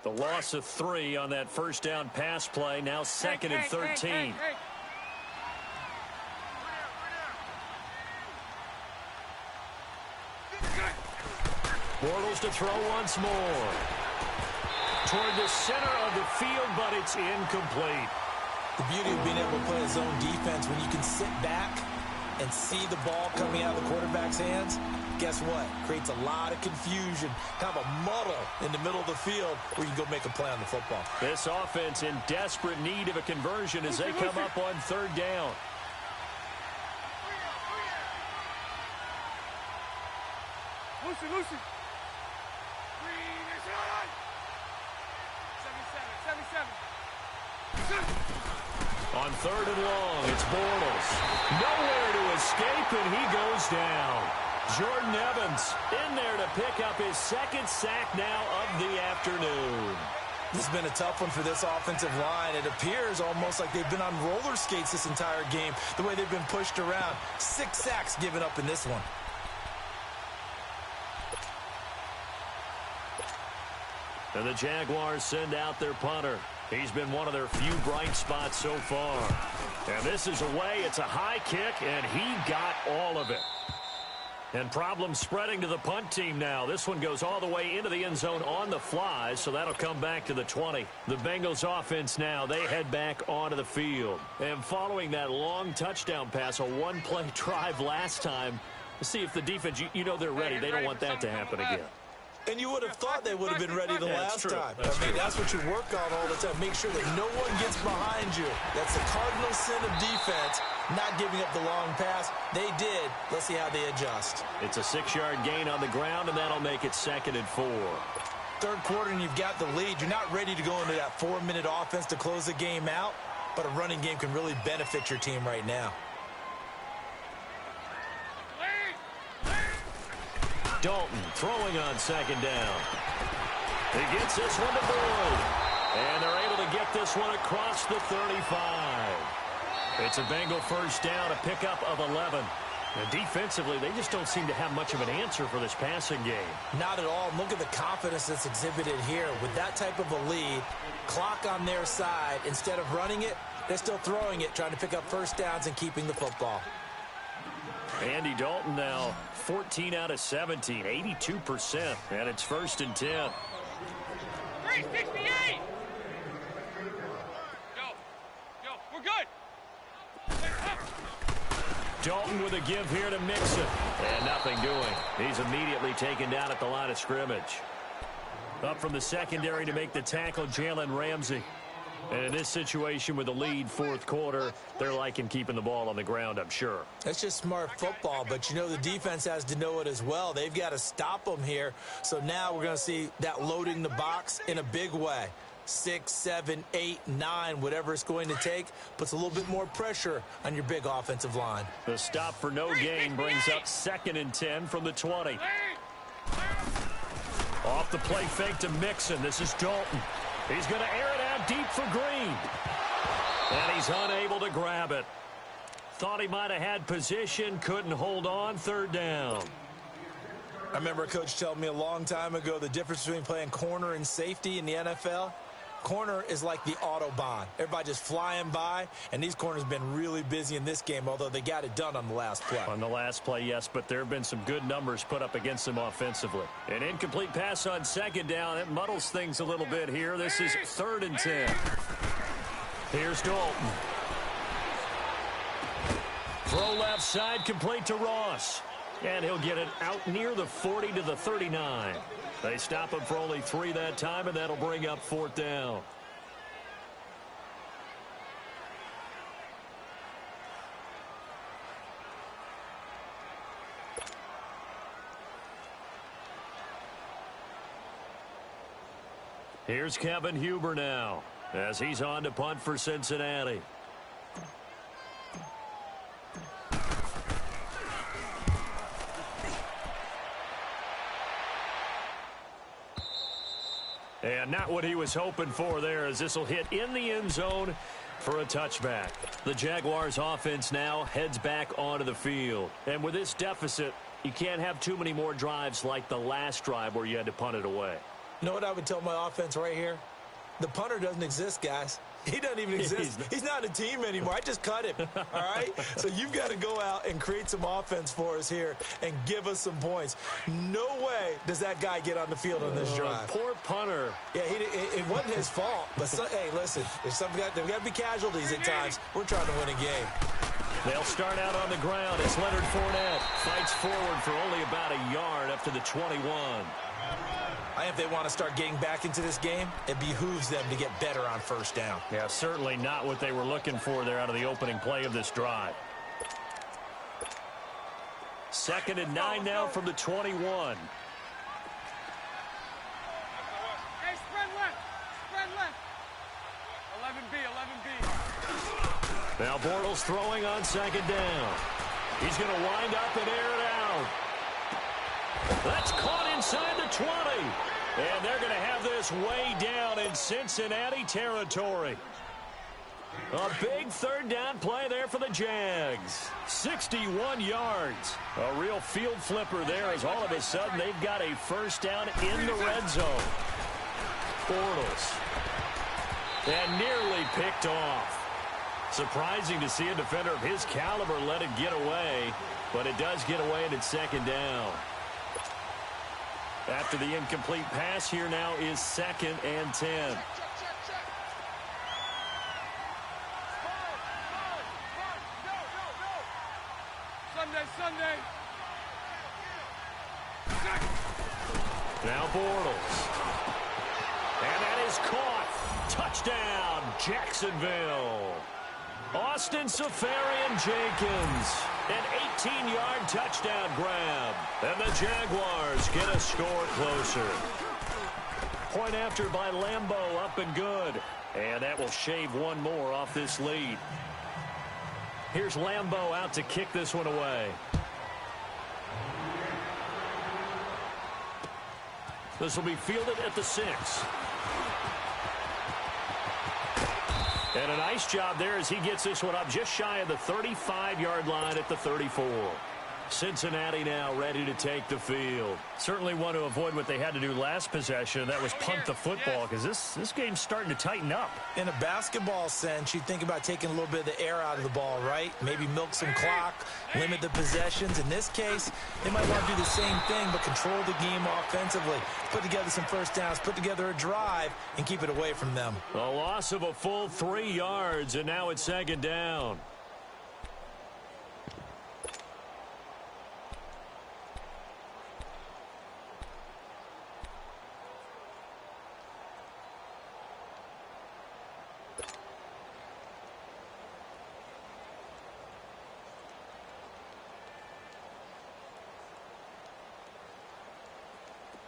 The loss of 3 on that first down pass play, now 2nd and 13. Bortles to throw once more. Toward the center of the field, but it's incomplete. The beauty of being able to play a zone defense when you can sit back and see the ball coming out of the quarterback's hands, guess what? Creates a lot of confusion, kind of a muddle in the middle of the field where you can go make a play on the football. This offense in desperate need of a conversion as they come up on 3rd down. Lucy. 77. On 3rd and long, it's Bortles. Nowhere to escape, and he goes down. Jordan Evans in there to pick up his 2nd sack now of the afternoon. This has been a tough one for this offensive line. It appears almost like they've been on roller skates this entire game, the way they've been pushed around. 6 sacks given up in this one. And the Jaguars send out their punter. He's been one of their few bright spots so far. And this is away. It's a high kick, and he got all of it. And problems spreading to the punt team now. This one goes all the way into the end zone on the fly, so that'll come back to the 20. The Bengals offense now, they head back onto the field. And following that long touchdown pass, a 1-play drive last time, to see if the defense, you know they're ready. They don't want that to happen again. And you would have thought they would have been ready the last time. That's what you work on all the time. Make sure that no one gets behind you. That's the cardinal sin of defense, not giving up the long pass. They did. Let's see how they adjust. It's a 6-yard gain on the ground, and that'll make it 2nd and 4. 3rd quarter, and you've got the lead. You're not ready to go into that 4-minute offense to close the game out, but a running game can really benefit your team right now. Dalton throwing on 2nd down. He gets this one to Boyd. And they're able to get this one across the 35. It's a Bengal first down, a pickup of 11. And defensively, they just don't seem to have much of an answer for this passing game. Not at all. Look at the confidence that's exhibited here. With that type of a lead, clock on their side, instead of running it, they're still throwing it, trying to pick up first downs and keeping the football. Andy Dalton now 14 out of 17, 82%, and it's 1st and 10. 368. Go, we're good. Dalton with a give here to Mixon, and nothing doing. He's immediately taken down at the line of scrimmage. Up from the secondary to make the tackle, Jalen Ramsey. And in this situation with the lead 4th quarter, they're liking keeping the ball on the ground, I'm sure. That's just smart football, but you know the defense has to know it as well. They've got to stop them here. So now we're going to see that loading the box in a big way. 6, 7, 8, 9, whatever it's going to take, puts a little bit more pressure on your big offensive line. The stop for no gain brings up 2nd and 10 from the 20. Off the play fake to Mixon. This is Dalton. He's going to air it out deep for Green. And he's unable to grab it. Thought he might have had position, couldn't hold on, 3rd down. I remember a coach telling me a long time ago the difference between playing corner and safety in the NFL. Corner is like the Autobahn. Everybody just flying by, and these corners have been really busy in this game, although they got it done on the last play. On the last play, yes, but there have been some good numbers put up against them offensively. An incomplete pass on 2nd down. It muddles things a little bit here. This is 3rd and 10. Here's Dalton. Throw left side, complete to Ross. And he'll get it out near the 40 to the 39. They stop him for only 3 that time, and that'll bring up 4th down. Here's Kevin Huber now, as he's on to punt for Cincinnati. And not what he was hoping for there, as this will hit in the end zone for a touchback. The Jaguars offense now heads back onto the field. And with this deficit, you can't have too many more drives like the last drive where you had to punt it away. You know what I would tell my offense right here? The punter doesn't exist, guys. He doesn't even exist. He's not a team anymore. I just cut him, all right? So you've got to go out and create some offense for us here and give us some points. No way does that guy get on the field on this drive. Poor punter. Yeah, it wasn't his fault. But, hey, listen, there's got to be casualties at times. We're trying to win a game. They'll start out on the ground as Leonard Fournette fights forward for only about a yard up to the 21. If they want to start getting back into this game, it behooves them to get better on first down. Yeah, certainly not what they were looking for there out of the opening play of this drive. 2nd and 9 now from the 21. Hey, spread left. Spread left. 11B, 11B. Now Bortles throwing on 2nd down. He's going to wind up and air it out. That's caught inside the 20. And they're going to have this way down in Cincinnati territory. A big 3rd down play there for the Jags. 61 yards. A real field flipper there as all of a sudden they've got a 1st down in the red zone. Bortles. And nearly picked off. Surprising to see a defender of his caliber let it get away. But it does get away and it's 2nd down. After the incomplete pass, here now is 2nd and 10. Sunday. Now Bortles. And that is caught. Touchdown, Jacksonville. Austin Seferian-Jenkins. An 18-yard touchdown grab. And the Jaguars get a score closer. Point after by Lambeau, up and good. And that will shave one more off this lead. Here's Lambeau out to kick this one away. This will be fielded at the 6. And a nice job there as he gets this one up just shy of the 35-yard line at the 34. Cincinnati now ready to take the field. Certainly want to avoid what they had to do last possession. That was punt the football because this game's starting to tighten up. In a basketball sense, you think about taking a little bit of the air out of the ball, right? Maybe milk some clock, limit the possessions. In this case, they might want to do the same thing but control the game offensively. Put together some first downs, put together a drive, and keep it away from them. A loss of a full 3 yards, and now it's 2nd down.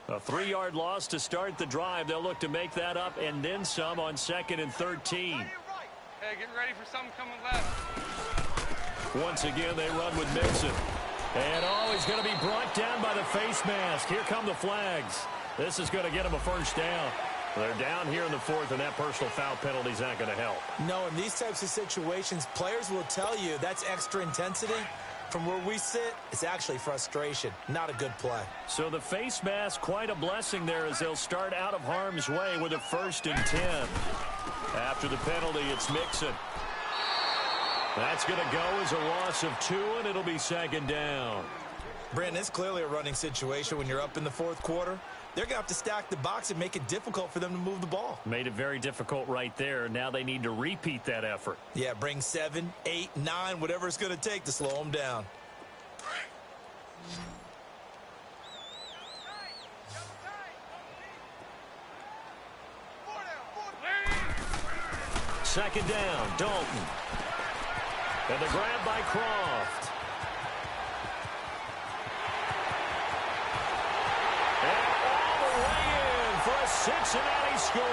A 3-yard loss to start the drive. They'll look to make that up and then some on 2nd and 13. Hey, get ready for something coming left. Once again, they run with Mixon. And, he's going to be brought down by the face mask. Here come the flags. This is going to get him a 1st down. They're down here in the 4th, and that personal foul penalty is not going to help. No, in these types of situations, players will tell you that's extra intensity. From where we sit, it's actually frustration. Not a good play. So the face mask, quite a blessing there as they'll start out of harm's way with a 1st and 10. After the penalty, it's Mixon. That's going to go as a loss of 2, and it'll be 2nd down. Brandon, it's clearly a running situation when you're up in the 4th quarter. They're going to have to stack the box and make it difficult for them to move the ball. Made it very difficult right there. Now they need to repeat that effort. Yeah, bring 7, 8, 9, whatever it's going to take to slow them down. Second down, Dalton. And the grab by Croft. Cincinnati score.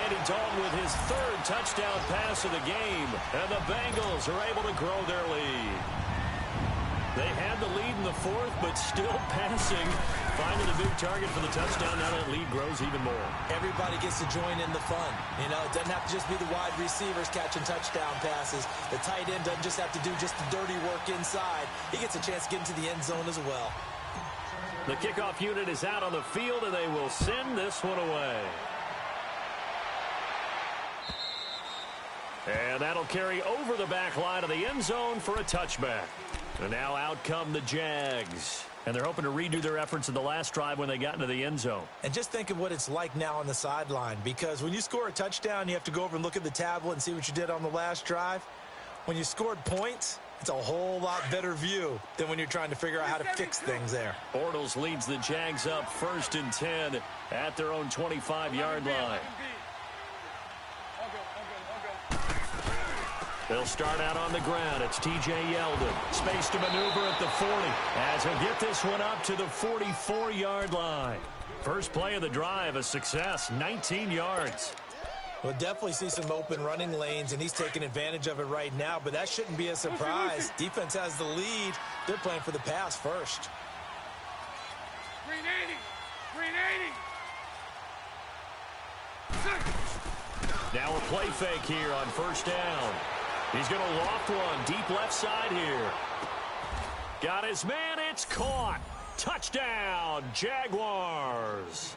Andy Dalton with his 3rd touchdown pass of the game. And the Bengals are able to grow their lead. They had the lead in the fourth, but still passing. Finding a big target for the touchdown. Now that lead grows even more. Everybody gets to join in the fun. You know, it doesn't have to just be the wide receivers catching touchdown passes. The tight end doesn't just have to do just the dirty work inside. He gets a chance to get into the end zone as well. The kickoff unit is out on the field, and they will send this one away. And that'll carry over the back line of the end zone for a touchback. And now out come the Jags. And they're hoping to redo their efforts in the last drive when they got into the end zone. And just think of what it's like now on the sideline, because when you score a touchdown, you have to go over and look at the tablet and see what you did on the last drive. When you scored points, it's a whole lot better view than when you're trying to figure out how to fix things there. Bortles leads the Jags up 1st and 10 at their own 25-yard line. They'll start out on the ground. It's T.J. Yeldon. Space to maneuver at the 40 as he'll get this one up to the 44-yard line. First play of the drive, a success, 19 yards. We'll definitely see some open running lanes, and he's taking advantage of it right now, but that shouldn't be a surprise. Defense has the lead. They're playing for the pass first. 380. Now a play fake here on first down. He's going to loft one deep left side here. Got his man. It's caught. Touchdown, Jaguars.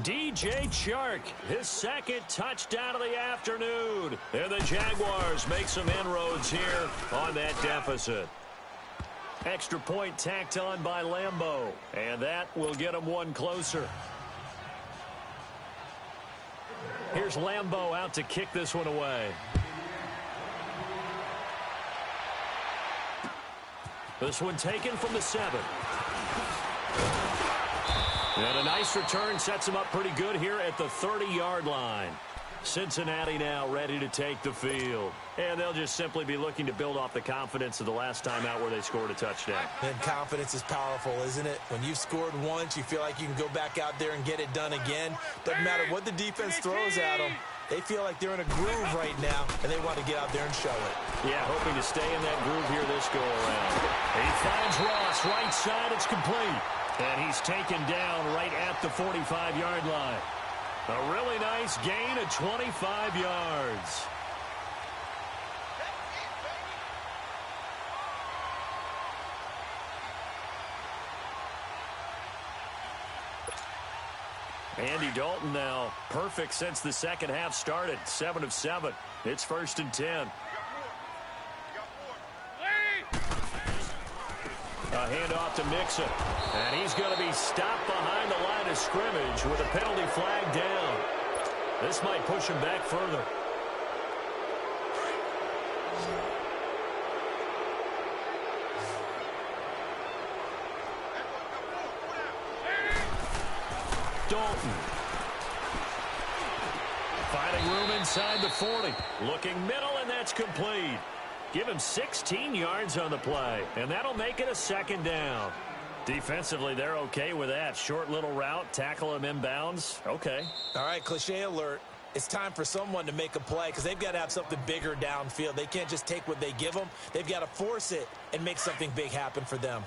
DJ Chark, his second touchdown of the afternoon. And the Jaguars make some inroads here on that deficit. Extra point tacked on by Lambeau. And that will get them one closer. Here's Lambeau out to kick this one away. This one taken from the 7. And a nice return sets him up pretty good here at the 30-yard line. Cincinnati now ready to take the field. And they'll just simply be looking to build off the confidence of the last time out where they scored a touchdown. And confidence is powerful, isn't it? When you've scored once, you feel like you can go back out there and get it done again. Doesn't matter what the defense throws at them. They feel like they're in a groove right now, and they want to get out there and show it. Yeah, hoping to stay in that groove here this go-around. He finds Ross, right side, it's complete. And he's taken down right at the 45-yard line. A really nice gain of 25 yards. Andy Dalton now perfect since the second half started. 7 of 7. It's 1st and 10. A handoff to Mixon. And he's going to be stopped behind the line of scrimmage with a penalty flag down. This might push him back further. Dalton. Finding room inside the 40. Looking middle, and that's complete. Give him 16 yards on the play, and that'll make it a 2nd down. Defensively, they're okay with that. Short little route, tackle him inbounds. Okay. All right, cliche alert. It's time for someone to make a play because they've got to have something bigger downfield. They can't just take what they give them. They've got to force it and make something big happen for them.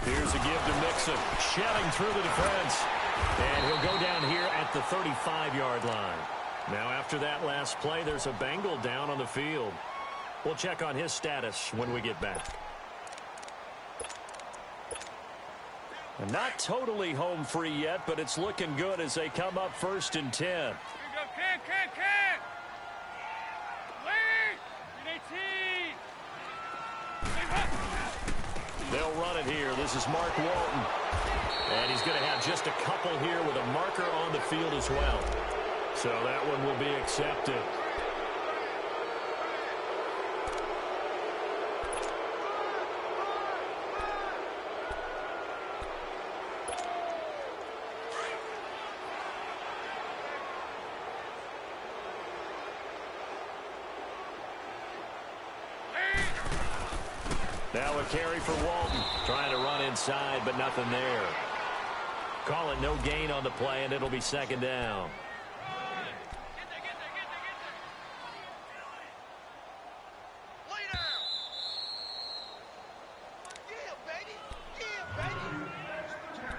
Here's a give to Mixon, shedding through the defense. And he'll go down here at the 35-yard line. Now after that last play, there's a Bengal down on the field. We'll check on his status when we get back. And not totally home free yet, but it's looking good as they come up 1st and 10. They'll run it here. This is Mark Walton. And he's going to have just a couple here with a marker on the field as well. So that one will be accepted. Now a carry for Walton. Trying to run inside, but nothing there. Call it no gain on the play, and it'll be second down.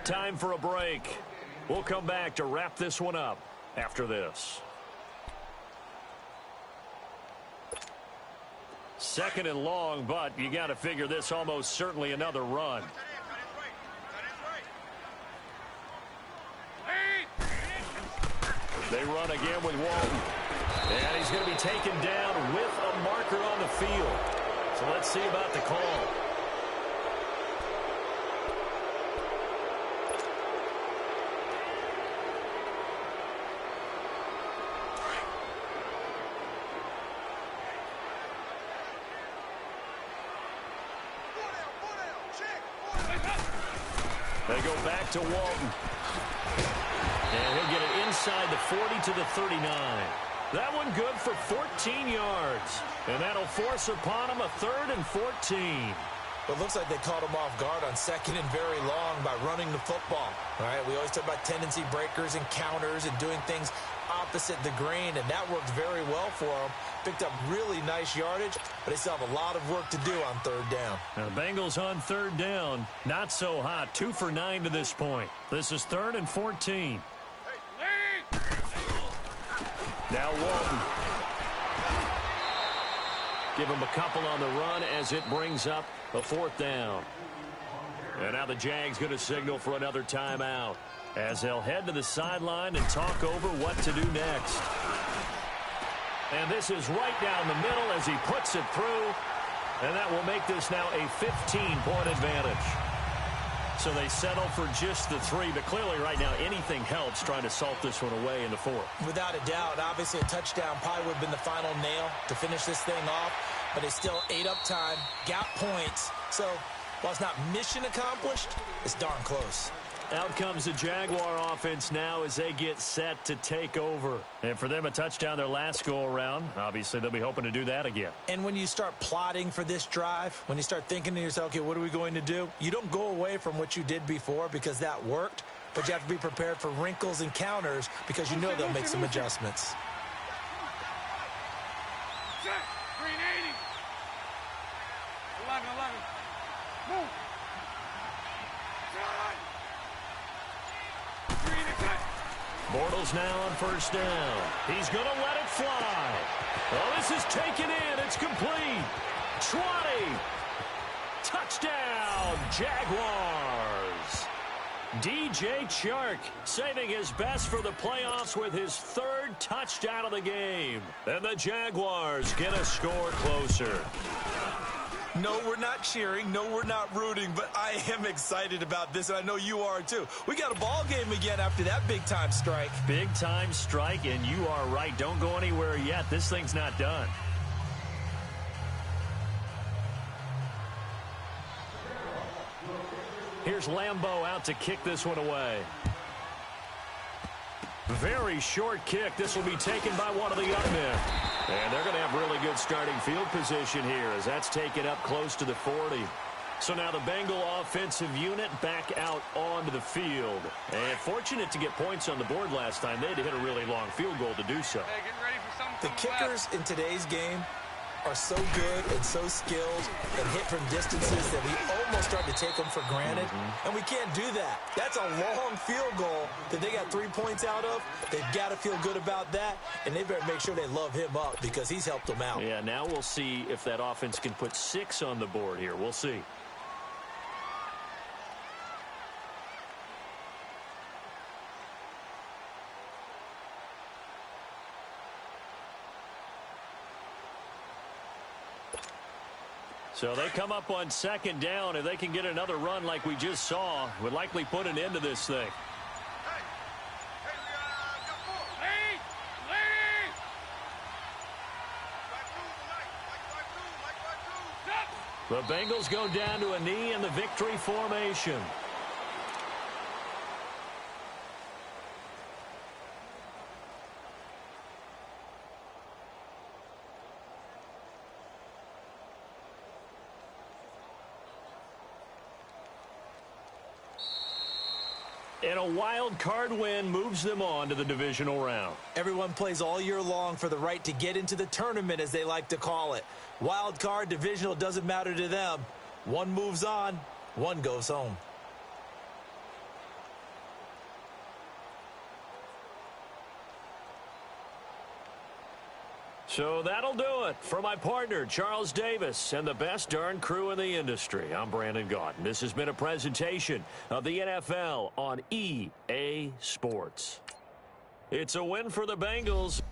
Time for a break. We'll come back to wrap this one up after this. Second and long, but you got to figure this almost certainly another run. They run again with Walton. And he's going to be taken down with a marker on the field. So let's see about the call. They go back to Walton. And he'll get it inside the 40 to the 39. That one good for 14 yards. And that'll force upon him a 3rd and 14. Well, it looks like they caught him off guard on 2nd and very long by running the football. All right, we always talk about tendency breakers and counters and doing things opposite the grain, and that worked very well for them. Picked up really nice yardage, but they still have a lot of work to do on 3rd down. Now, the Bengals on 3rd down, not so hot. 2 for 9 to this point. This is 3rd and 14. Now Walton. Give him a couple on the run as it brings up a 4th down. And now the Jags going to signal for another timeout as they'll head to the sideline and talk over what to do next. And this is right down the middle as he puts it through. And that will make this now a 15-point advantage. So they settle for just the 3, but clearly right now anything helps trying to salt this one away in the 4th. Without a doubt, obviously a touchdown probably would have been the final nail to finish this thing off, but they still ate up time, got points. So while it's not mission accomplished, it's darn close. Out comes the Jaguar offense now as they get set to take over. And for them, a touchdown their last go-around. Obviously, they'll be hoping to do that again. And when you start plotting for this drive, when you start thinking to yourself, okay, what are we going to do? You don't go away from what you did before because that worked, but you have to be prepared for wrinkles and counters because you know they'll make some adjustments. Green 80. 11. Move. Bortles now on 1st down. He's going to let it fly. Oh, this is taken in. It's complete. 20. Touchdown, Jaguars. DJ Chark saving his best for the playoffs with his 3rd touchdown of the game. And the Jaguars get a score closer. No, we're not cheering. No, we're not rooting, but I am excited about this, and I know you are too. We got a ball game again after that big-time strike. Big-time strike, and you are right. Don't go anywhere yet. This thing's not done. Here's Lambeau out to kick this one away. Very short kick. This will be taken by one of the young men. And they're going to have really good starting field position here as that's taken up close to the 40. So now the Bengal offensive unit back out onto the field. And fortunate to get points on the board last time. They had to hit a really long field goal to do so. Hey, get ready for something. The kickers in today's game are so good and so skilled and hit from distances that we almost start to take them for granted. And we can't do that. That's a long field goal that they got 3 points out of. They've got to feel good about that, and they better make sure they love him up because he's helped them out. Yeah, now we'll see if that offense can put 6 on the board here. We'll see. So they come up on 2nd down. If they can get another run like we just saw, would likely put an end to this thing. The Bengals go down to a knee in the victory formation. And a wild card win moves them on to the divisional round. Everyone plays all year long for the right to get into the tournament, as they like to call it. Wild card, divisional, doesn't matter to them. One moves on, one goes home. So that'll do it. For my partner, Charles Davis, and the best darn crew in the industry, I'm Brandon Gaudin. This has been a presentation of the NFL on EA Sports. It's a win for the Bengals.